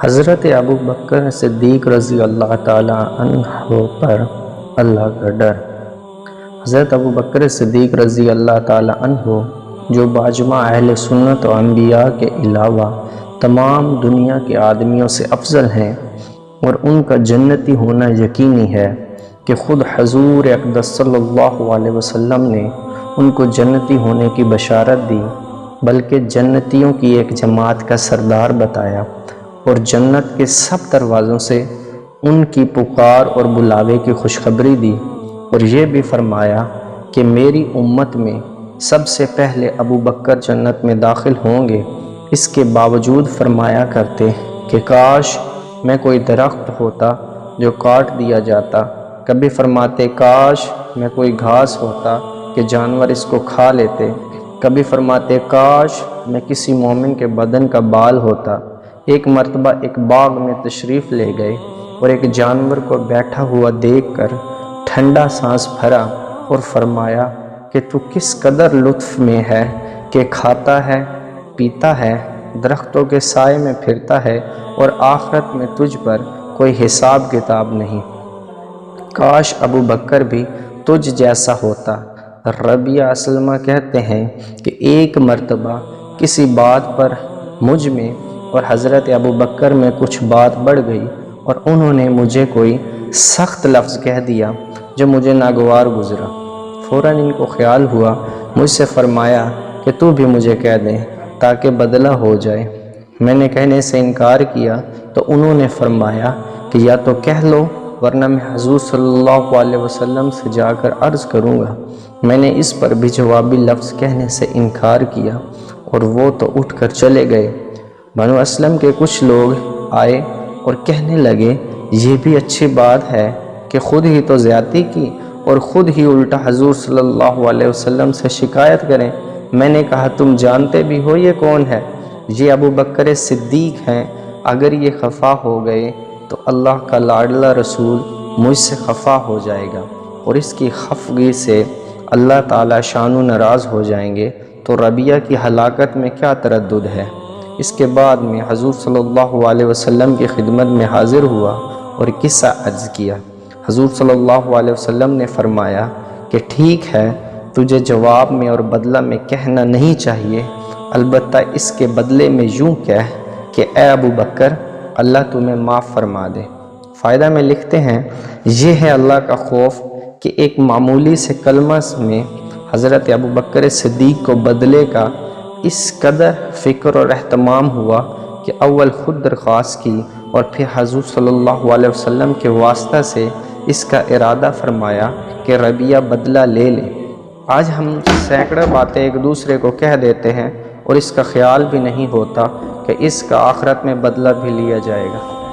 حضرت ابو بکر صدیق رضی اللہ تعالی عنہ پر اللہ کا ڈر۔ حضرت ابو بکر صدیق رضی اللہ تعالی عنہ جو باجمع اہل سنت و انبیاء کے علاوہ تمام دنیا کے آدمیوں سے افضل ہیں، اور ان کا جنتی ہونا یقینی ہے کہ خود حضور اقدس صلی اللہ علیہ وسلم نے ان کو جنتی ہونے کی بشارت دی، بلکہ جنتیوں کی ایک جماعت کا سردار بتایا، اور جنت کے سب دروازوں سے ان کی پکار اور بلاوے کی خوشخبری دی، اور یہ بھی فرمایا کہ میری امت میں سب سے پہلے ابو بکر جنت میں داخل ہوں گے۔ اس کے باوجود فرمایا کرتے کہ کاش میں کوئی درخت ہوتا جو کاٹ دیا جاتا، کبھی فرماتے کاش میں کوئی گھاس ہوتا کہ جانور اس کو کھا لیتے، کبھی فرماتے کاش میں کسی مومن کے بدن کا بال ہوتا۔ ایک مرتبہ ایک باغ میں تشریف لے گئے اور ایک جانور کو بیٹھا ہوا دیکھ کر ٹھنڈا سانس بھرا اور فرمایا کہ تو کس قدر لطف میں ہے کہ کھاتا ہے، پیتا ہے، درختوں کے سائے میں پھرتا ہے، اور آخرت میں تجھ پر کوئی حساب کتاب نہیں۔ کاش ابو بکر بھی تجھ جیسا ہوتا۔ ربیعہ اسلمہ کہتے ہیں کہ ایک مرتبہ کسی بات پر مجھ میں اور حضرت ابو بکر میں کچھ بات بڑھ گئی، اور انہوں نے مجھے کوئی سخت لفظ کہہ دیا جو مجھے ناگوار گزرا۔ فوراً ان کو خیال ہوا، مجھ سے فرمایا کہ تو بھی مجھے کہہ دیں تاکہ بدلہ ہو جائے۔ میں نے کہنے سے انکار کیا تو انہوں نے فرمایا کہ یا تو کہہ لو ورنہ میں حضور صلی اللہ علیہ وسلم سے جا کر عرض کروں گا۔ میں نے اس پر بھی جوابی لفظ کہنے سے انکار کیا، اور وہ تو اٹھ کر چلے گئے۔ بنو اسلم کے کچھ لوگ آئے اور کہنے لگے یہ بھی اچھی بات ہے کہ خود ہی تو زیادتی کی اور خود ہی الٹا حضور صلی اللہ علیہ وسلم سے شکایت کریں۔ میں نے کہا تم جانتے بھی ہو یہ کون ہے؟ یہ ابو بکر صدیق ہیں۔ اگر یہ خفا ہو گئے تو اللہ کا لاڈلا رسول مجھ سے خفا ہو جائے گا، اور اس کی خفگی سے اللہ تعالی شان و ناراض ہو جائیں گے، تو ربیعہ کی ہلاکت میں کیا تردد ہے؟ اس کے بعد میں حضور صلی اللہ علیہ وسلم کی خدمت میں حاضر ہوا اور قصہ عرض کیا۔ حضور صلی اللہ علیہ وسلم نے فرمایا کہ ٹھیک ہے، تجھے جواب میں اور بدلہ میں کہنا نہیں چاہیے، البتہ اس کے بدلے میں یوں کہہ کہ اے ابو بکر اللہ تمہیں معاف فرما دے۔ فائدہ میں لکھتے ہیں یہ ہے اللہ کا خوف کہ ایک معمولی سے کلمہ میں حضرت ابو بکر صدیق کو بدلے کا اس قدر فکر اور اہتمام ہوا کہ اول خود درخواست کی اور پھر حضور صلی اللہ علیہ وسلم کے واسطہ سے اس کا ارادہ فرمایا کہ ربیعہ بدلہ لے لے۔ آج ہم سینکڑوں باتیں ایک دوسرے کو کہہ دیتے ہیں اور اس کا خیال بھی نہیں ہوتا کہ اس کا آخرت میں بدلہ بھی لیا جائے گا۔